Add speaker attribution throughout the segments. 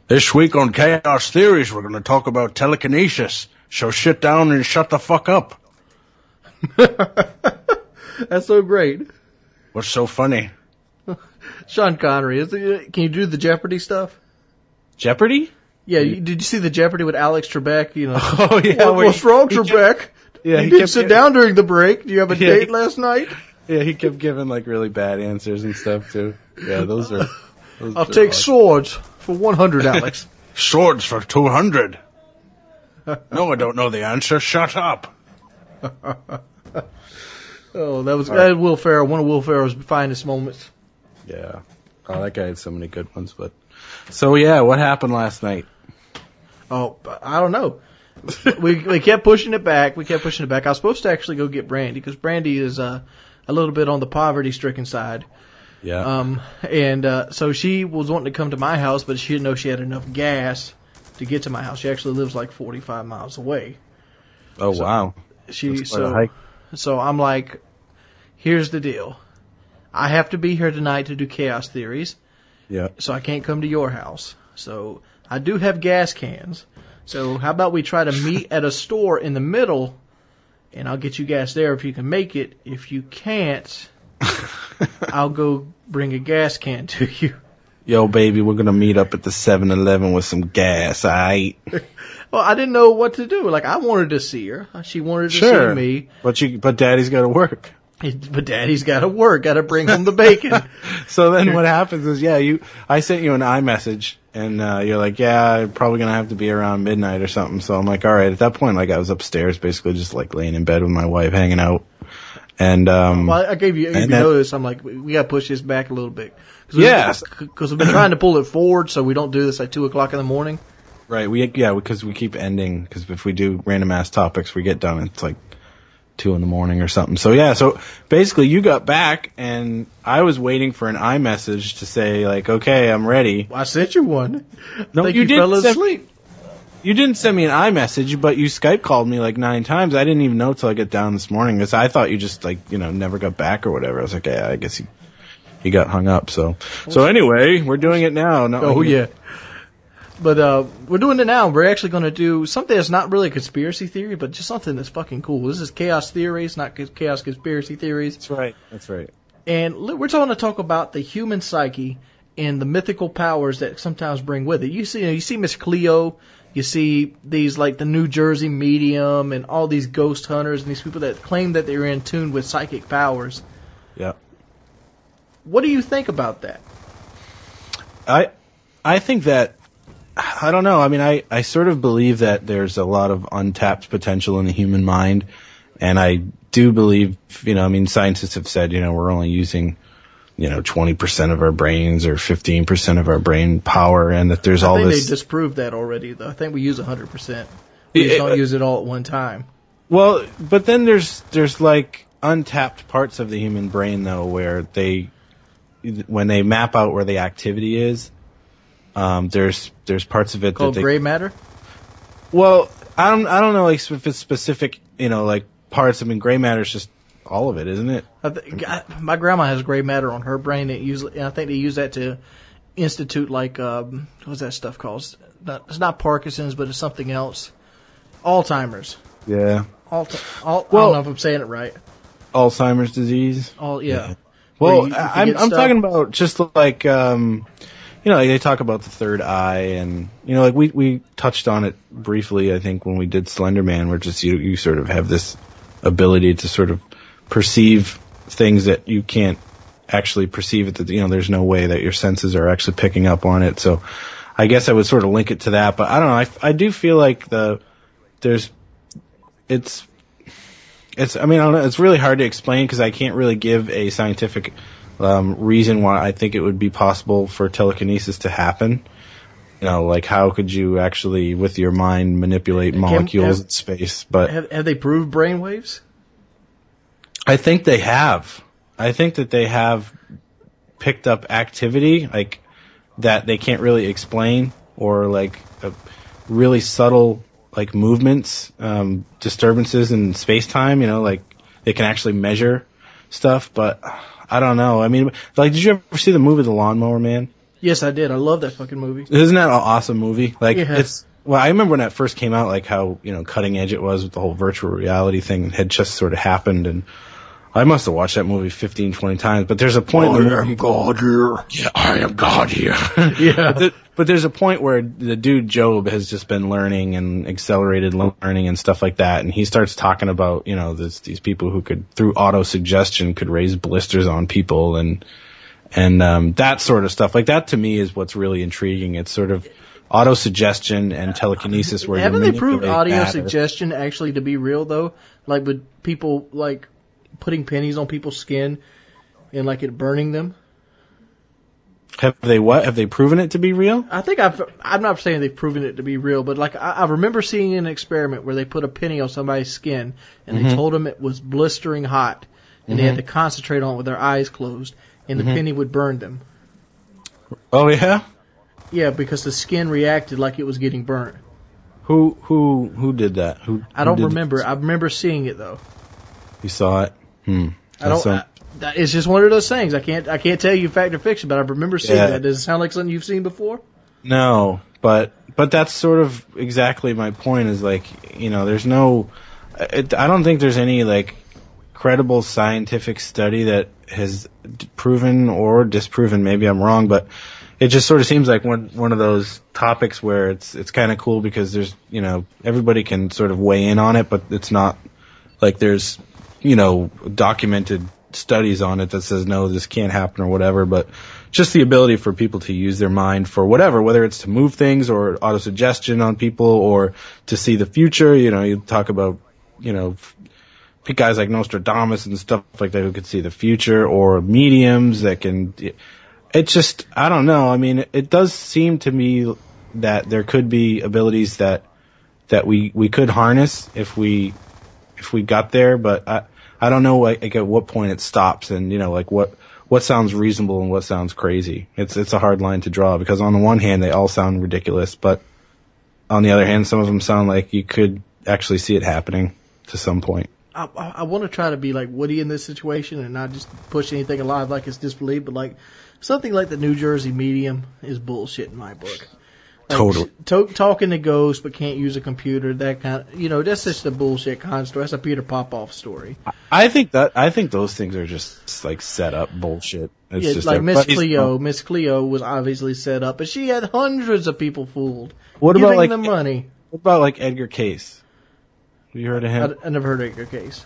Speaker 1: This week on Chaos Theories, we're going to talk about telekinesis. So sit down and shut the fuck up.
Speaker 2: That's so great.
Speaker 1: What's so funny?
Speaker 2: Sean Connery, can you do the Jeopardy stuff?
Speaker 1: Jeopardy?
Speaker 2: Yeah, did you see the Jeopardy with Alex Trebek? You know,
Speaker 1: oh, yeah.
Speaker 2: What's wrong, Trebek? You didn't sit down during the break. Do you have a date last night?
Speaker 1: Yeah, he kept giving like really bad answers and stuff too. Yeah, those are
Speaker 2: I'll take swords for 100, Alex.
Speaker 1: Swords for 200. No, I don't know the answer. Shut up.
Speaker 2: Oh, that was Will Ferrell. One of Will Ferrell's finest moments.
Speaker 1: Yeah. Oh, that guy had so many good ones. But so yeah, what happened last night?
Speaker 2: Oh, I don't know. we kept pushing it back. I was supposed to actually go get Brandy because Brandy is a little bit on the poverty-stricken side.
Speaker 1: Yeah.
Speaker 2: So she was wanting to come to my house, but she didn't know she had enough gas to get to my house. She actually lives like 45 miles away.
Speaker 1: Oh, so wow.
Speaker 2: That's quite a hike. So I'm like, here's the deal. I have to be here tonight to do Chaos Theories.
Speaker 1: Yeah.
Speaker 2: So I can't come to your house. So I do have gas cans. So how about we try to meet at a store in the middle, and I'll get you gas there if you can make it. If you can't, I'll go bring a gas can to you.
Speaker 1: Yo, baby, we're going to meet up at the 7-Eleven with some gas, all right?
Speaker 2: Well, I didn't know what to do. Like, I wanted to see her. She wanted to see me.
Speaker 1: But Daddy's got to work.
Speaker 2: But Daddy's got to work. Got to bring home the bacon.
Speaker 1: So then what happens is, I sent you an iMessage, and you're like, yeah, I'm probably going to have to be around midnight or something. So I'm like, all right. At that point, like, I was upstairs basically just, like, laying in bed with my wife, hanging out. And
Speaker 2: well, I gave you notice. I'm like, we got to push this back a little bit. Because we've been trying to pull it forward so we don't do this at 2 o'clock in the morning.
Speaker 1: Right. Because we keep ending. Because if we do random ass topics, we get done. It's like 2 in the morning or something. So basically you got back and I was waiting for an iMessage to say like, okay, I'm ready.
Speaker 2: Well, I sent you one.
Speaker 1: No, you didn't. You didn't send me an iMessage, but you Skype called me like 9 times. I didn't even know till I got down this morning because I thought you just like, never got back or whatever. I was like, yeah, I guess he got hung up. So anyway, we're doing it now.
Speaker 2: Yeah. But we're doing it now. We're actually going to do something that's not really a conspiracy theory, but just something that's fucking cool. This is Chaos Theories, not Chaos Conspiracy Theories.
Speaker 1: That's right. And
Speaker 2: we're going to talk about the human psyche and the mythical powers that sometimes bring with it. You see Miss Cleo. You see these like the New Jersey Medium and all these ghost hunters and these people that claim that they're in tune with psychic powers.
Speaker 1: Yeah.
Speaker 2: What do you think about that?
Speaker 1: I think that, I don't know. I mean, I sort of believe that there's a lot of untapped potential in the human mind. And I do believe, scientists have said, we're only using, 20% of our brains or 15% of our brain power, and that there's all this. I think
Speaker 2: they disproved that already, though. I think we use 100%. We just don't use it all at one time.
Speaker 1: Well, but then there's like untapped parts of the human brain, though, where when they map out where the activity is, there's parts of it
Speaker 2: called gray matter.
Speaker 1: Well, I don't know, like if it's specific, like parts. I mean, gray matter is just all of it, isn't it?
Speaker 2: My grandma has gray matter on her brain. And I think they use that to institute like what's that stuff called? It's not Parkinson's, but it's something else. Alzheimer's.
Speaker 1: Yeah.
Speaker 2: I don't know if I'm saying it right.
Speaker 1: Alzheimer's disease.
Speaker 2: Yeah.
Speaker 1: Well, I'm talking about just like they talk about the third eye, and like we touched on it briefly, I think, when we did Slender Man, where just you sort of have this ability to sort of perceive things that you can't actually perceive it. That there's no way that your senses are actually picking up on it. So I guess I would sort of link it to that, but I don't know. I do feel like it's I don't know. It's really hard to explain because I can't really give a scientific reason why I think it would be possible for telekinesis to happen. Like how could you actually, with your mind, manipulate molecules in space? But
Speaker 2: have they proved brainwaves?
Speaker 1: I think they have. I think that they have picked up activity like that they can't really explain, or like really subtle like movements, disturbances in space-time. Like they can actually measure stuff, but I don't know. I mean, like, did you ever see the movie The Lawnmower Man?
Speaker 2: Yes, I did. I love that fucking movie.
Speaker 1: Isn't that an awesome movie? Like,
Speaker 2: Yeah.
Speaker 1: Well, I remember when that first came out, like how, cutting edge it was with the whole virtual reality thing had just sort of happened, and I must have watched that movie 15, 20 times, but there's a point in the movie...
Speaker 3: I am God here.
Speaker 1: Yeah, I am God here.
Speaker 2: Yeah.
Speaker 1: But there's a point where the dude Job has just been learning and accelerated learning and stuff like that, and he starts talking about, these people who could, through auto-suggestion, could raise blisters on people, and that sort of stuff. Like, that to me is what's really intriguing. It's sort of auto-suggestion and telekinesis where
Speaker 2: haven't they proved audio suggestion actually to be real, though? Like, with people, like, putting pennies on people's skin and, like, it burning them?
Speaker 1: Have they what? Have they proven it to be real?
Speaker 2: I think I'm not saying they've proven it to be real, but, like, I remember seeing an experiment where they put a penny on somebody's skin and they told them it was blistering hot and they had to concentrate on it with their eyes closed and the penny would burn them.
Speaker 1: Oh, yeah?
Speaker 2: Yeah, because the skin reacted like it was getting burnt.
Speaker 1: Who did that?
Speaker 2: I don't remember. I remember seeing it though.
Speaker 1: You saw it?
Speaker 2: It's just one of those things. I can't tell you fact or fiction, but I remember seeing that. Does it sound like something you've seen before?
Speaker 1: No, but that's sort of exactly my point. Is like, there's no. I don't think there's any like credible scientific study that has proven or disproven. Maybe I'm wrong, but it just sort of seems like one of those topics where it's kind of cool because there's, everybody can sort of weigh in on it, but it's not like there's, documented studies on it that says, no, this can't happen or whatever, but just the ability for people to use their mind for whatever, whether it's to move things or autosuggestion on people or to see the future. You talk about, guys like Nostradamus and stuff like that who could see the future, or mediums that can... It's just, I don't know. I mean, it does seem to me that there could be abilities that we could harness if we got there, but I don't know like at what point it stops and, like what sounds reasonable and what sounds crazy. It's a hard line to draw because on the one hand they all sound ridiculous, but on the other hand some of them sound like you could actually see it happening to some point.
Speaker 2: I want to try to be like Woody in this situation and not just push anything alive like it's disbelief, but like something like the New Jersey medium is bullshit in my book. Like,
Speaker 1: totally.
Speaker 2: Talking to ghosts but can't use a computer, that kind of, that's just a bullshit con story. That's a Peter Popoff story.
Speaker 1: I think those things are just like set up bullshit. It's just
Speaker 2: like Miss Cleo. Miss Cleo was obviously set up, but she had hundreds of people fooled.
Speaker 1: What about like
Speaker 2: them money?
Speaker 1: What about like Edgar Cayce? Have you heard of him?
Speaker 2: I never heard of Edgar Cayce.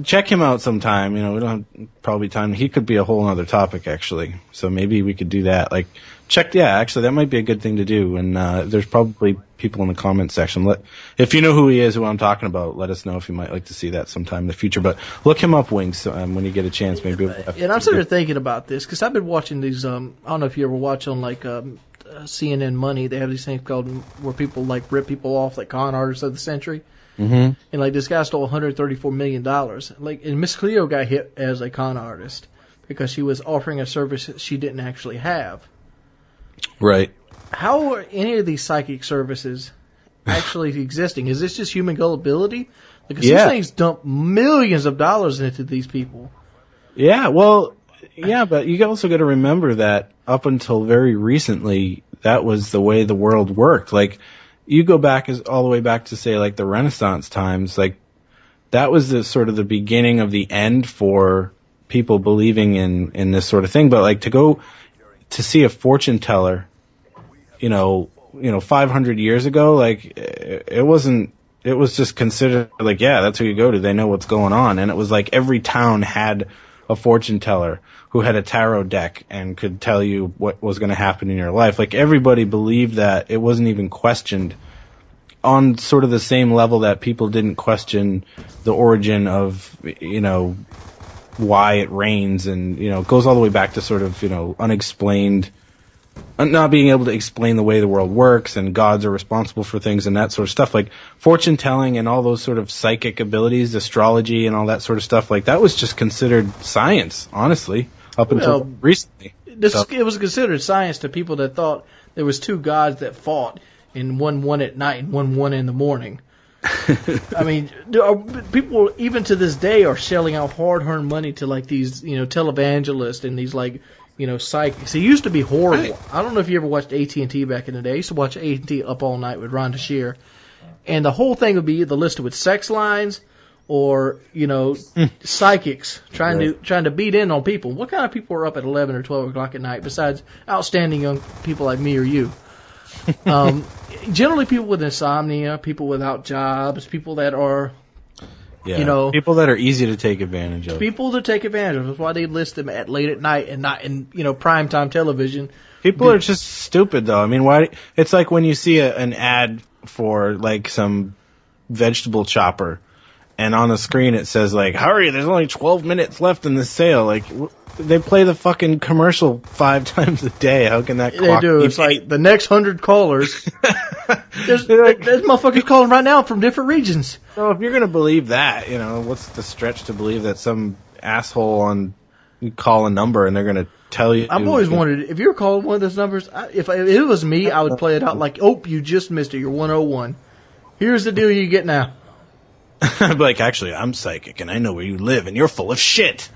Speaker 1: Check him out sometime. We don't have probably time. He could be a whole other topic actually. So maybe we could do that. Like actually that might be a good thing to do. And there's probably people in the comment section. If you know who he is, who I'm talking about, let us know if you might like to see that sometime in the future. But look him up, Wings, when you get a chance. Maybe.
Speaker 2: And I'm sort of thinking about this because I've been watching these. I don't know if you ever watch on like CNN Money. They have these things called where people like rip people off, like con artists of the century. Mm-hmm. And like this guy stole $134 million. Like, and Miss Cleo got hit as a con artist because she was offering a service that she didn't actually have.
Speaker 1: Right.
Speaker 2: How are any of these psychic services actually existing? Is this just human gullibility? Because these things dump millions of dollars into these people. Yeah,
Speaker 1: well, yeah, but you also got to remember that up until very recently, that was the way the world worked. Like, you go back all the way back to say like the Renaissance times, like that was the sort of the beginning of the end for people believing in this sort of thing. But like to go to see a fortune teller, 500 years ago, like it was just considered like, yeah, that's who you go to. They know what's going on. And it was like every town had a fortune teller who had a tarot deck and could tell you what was going to happen in your life. Like everybody believed that. It wasn't even questioned on sort of the same level that people didn't question the origin of, why it rains and, it goes all the way back to sort of, unexplained, not being able to explain the way the world works and gods are responsible for things and that sort of stuff. Like fortune telling and all those sort of psychic abilities, astrology and all that sort of stuff, like that was just considered science, honestly. Up until recently.
Speaker 2: It was considered science to people that thought there was two gods that fought, and one won at night and one won in the morning. I mean, people even to this day are shelling out hard-earned money to like these, televangelists and these like psychics. It used to be horrible. I don't know if you ever watched AT&T back in the day. I used to watch AT&T Up All Night with Rhonda Shear. And the whole thing would be either listed with sex lines or, psychics trying to beat in on people. What kind of people are up at 11 or 12 o'clock at night besides outstanding young people like me or you? Generally people with insomnia, people without jobs, people that are,
Speaker 1: people that are easy to take advantage of.
Speaker 2: People to take advantage of. That's why they list them at late at night and not in, primetime television.
Speaker 1: People are just stupid, though. I mean, why? It's like when you see an ad for, like, some vegetable chopper, and on the screen it says, like, hurry, there's only 12 minutes left in this sale. Like, they play the fucking commercial 5 times a day. How can that clock
Speaker 2: They do. It's like the next 100 callers. there's motherfuckers calling right now from different regions.
Speaker 1: So if you're going to believe that, what's the stretch to believe that some asshole you call a number and they're going to tell you?
Speaker 2: I've always wondered, if you were calling one of those numbers, if it was me, I would play it out like, oh, you just missed it. You're 101. Here's the deal you get now.
Speaker 1: I'd be like, actually, I'm psychic and I know where you live and you're full of shit.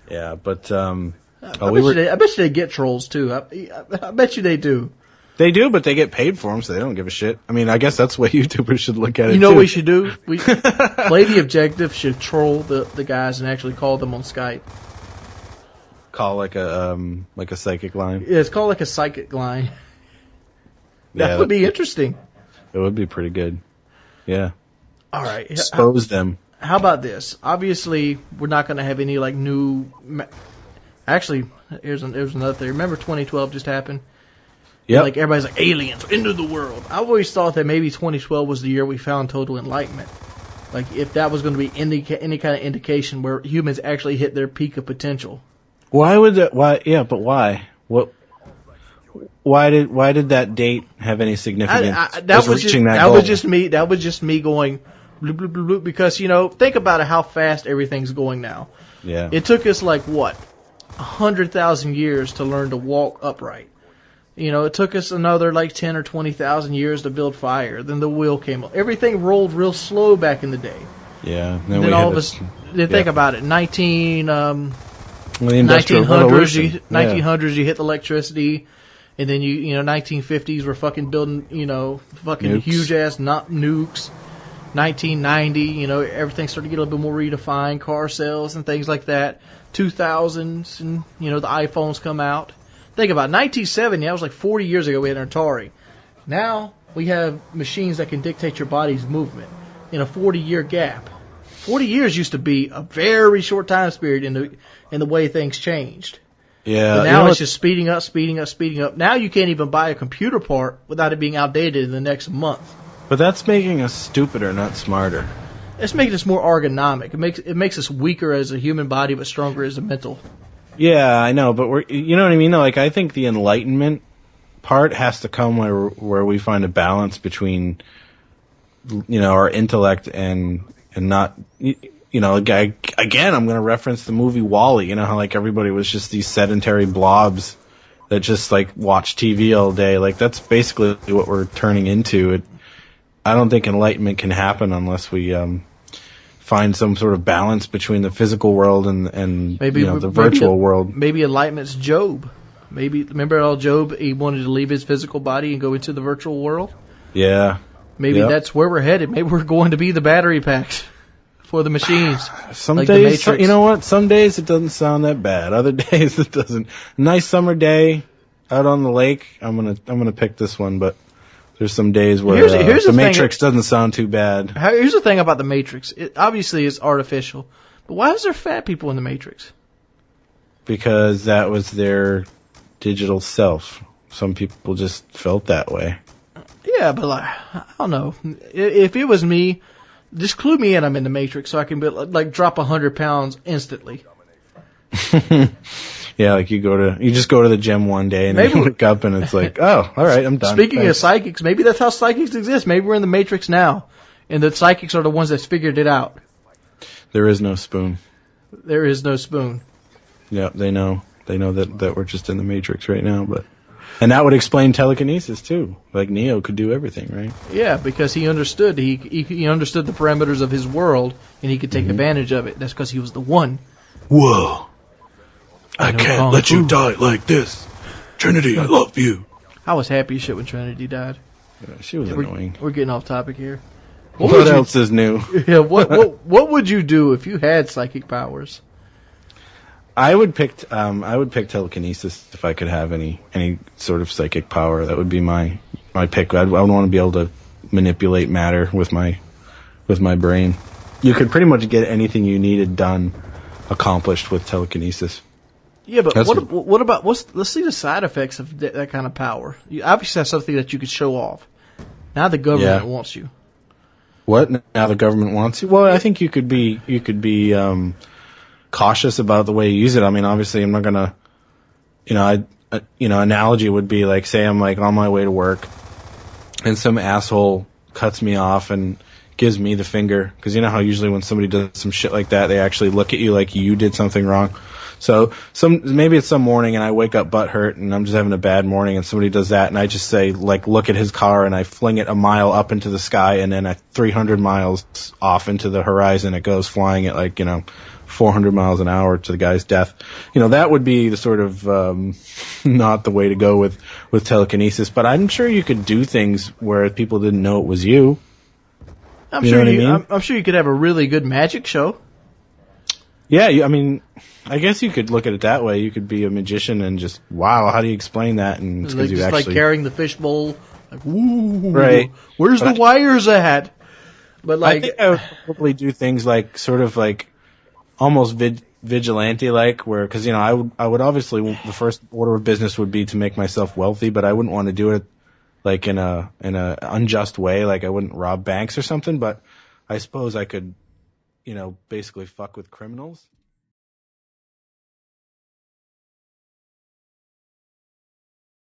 Speaker 1: Yeah, but
Speaker 2: I bet you they get trolls too. I bet you they do.
Speaker 1: They do, but they get paid for them, so they don't give a shit. I mean, I guess that's the way YouTubers should look at it.
Speaker 2: You know what we should do? Play the Objective should troll the guys and actually call them on Skype.
Speaker 1: Call like a psychic line.
Speaker 2: Yeah, it's called like a psychic line. That would be interesting.
Speaker 1: It would be pretty good. Yeah.
Speaker 2: All right.
Speaker 1: Expose them.
Speaker 2: How about this? Obviously, we're not going to have any like new. Actually, here's another thing. Remember 2012 just happened?
Speaker 1: Yeah.
Speaker 2: Like everybody's like aliens into the world. I always thought that maybe 2012 was the year we found total enlightenment. Like if that was going to be any kind of indication where humans actually hit their peak of potential.
Speaker 1: Why would that? Why? Yeah, but why? What? Why did that date have any significance?
Speaker 2: That was just me going bloop, bloop, bloop, bloop, because think about it, how fast everything's going now.
Speaker 1: Yeah.
Speaker 2: It took us like what 100,000 years to learn to walk upright. It took us another like 10 or 20,000 years to build fire. Then the wheel came up. Everything rolled real slow back in the day.
Speaker 1: Yeah.
Speaker 2: Then all of us. Think about it. 1900s.
Speaker 1: Revolution.
Speaker 2: 1900s. You hit electricity. And then 1950s we're fucking building, fucking
Speaker 1: nukes.
Speaker 2: Huge ass nukes. 1990, everything started to get a little bit more redefined, car sales and things like that. 2000s, and the iPhones come out. Think about it, 1970. That was like 40 years ago. We had an Atari. Now we have machines that can dictate your body's movement in a 40-year gap. 40 years used to be a very short time period in the way things changed.
Speaker 1: Yeah.
Speaker 2: But now it's just speeding up. Now you can't even buy a computer part without it being outdated in the next month.
Speaker 1: But that's making us stupider, not smarter.
Speaker 2: It's making us more ergonomic. It makes us weaker as a human body, but stronger as a mental.
Speaker 1: Yeah, I know, but you know what I mean? Like, I think the enlightenment part has to come where we find a balance between, our intellect and not, again, I'm going to reference the movie WALL-E. How like everybody was just these sedentary blobs that just like watch TV all day. Like that's basically what we're turning into. I don't think enlightenment can happen unless we find some sort of balance between the physical world and the virtual world.
Speaker 2: Maybe enlightenment's Job. Maybe remember how Job, he wanted to leave his physical body and go into the virtual world.
Speaker 1: Yeah.
Speaker 2: Maybe that's where we're headed. Maybe we're going to be the battery packs for the machines.
Speaker 1: Some days, you know what? Some days it doesn't sound that bad. Other days it doesn't. Nice summer day out on the lake. I'm gonna pick this one, but there's some days where
Speaker 2: here's
Speaker 1: the Matrix doesn't sound too bad.
Speaker 2: Here's the thing about the Matrix. It obviously is artificial, but why is there fat people in the Matrix?
Speaker 1: Because that was their digital self. Some people just felt that way.
Speaker 2: Yeah, but like, I don't know. If it was me, just clue me in I'm in the Matrix so I can like drop 100 pounds instantly.
Speaker 1: Yeah, like you just go to the gym one day and then you wake up and it's like, oh, all right, I'm done.
Speaker 2: Speaking of psychics, maybe that's how psychics exist. Maybe we're in the Matrix now, and the psychics are the ones that figured it out.
Speaker 1: There is no spoon.
Speaker 2: There is no spoon.
Speaker 1: Yeah, they know. They know that we're just in the Matrix right now, and that would explain telekinesis too. Like Neo could do everything, right?
Speaker 2: Yeah, because he understood. He understood the parameters of his world, and he could take advantage of it. That's because he was the one.
Speaker 1: Whoa. I can't let you die like this. Trinity, I love you.
Speaker 2: I was happy as shit when Trinity died.
Speaker 1: Yeah, she was annoying.
Speaker 2: We're getting off topic here.
Speaker 1: What else is new?
Speaker 2: Yeah, what would you do if you had psychic powers?
Speaker 1: I would pick telekinesis if I could have any sort of psychic power. That would be my pick. I would want to be able to manipulate matter with my brain. You could pretty much get anything you needed done accomplished with telekinesis.
Speaker 2: Yeah, but what about let's see the side effects of that kind of power. You obviously have something that you could show off. Now the government wants you.
Speaker 1: What? Now the government wants you? Well, I think you could be cautious about the way you use it. I mean, obviously, I'm not gonna, analogy would be like, say I'm like on my way to work, and some asshole cuts me off and gives me the finger, because you know how usually when somebody does some shit like that, they actually look at you like you did something wrong. So maybe it's some morning and I wake up butthurt and I'm just having a bad morning and somebody does that and I just say, like, look at his car and I fling it a mile up into the sky and then at 300 miles off into the horizon it goes flying at 400 miles an hour to the guy's death. That would be the sort of not the way to go with telekinesis, but I'm sure you could do things where people didn't know it was you.
Speaker 2: I'm sure you could have a really good magic show.
Speaker 1: Yeah, I guess you could look at it that way. You could be a magician and just, wow, how do you explain that? And it's
Speaker 2: like, just like carrying the fishbowl, like, woo,
Speaker 1: right?
Speaker 2: Where's the wires at? But
Speaker 1: I think I would probably do things like sort of like almost vigilante like, where because I would obviously the first order of business would be to make myself wealthy, but I wouldn't want to do it like in a unjust way, like I wouldn't rob banks or something. But I suppose I could, basically fuck with criminals.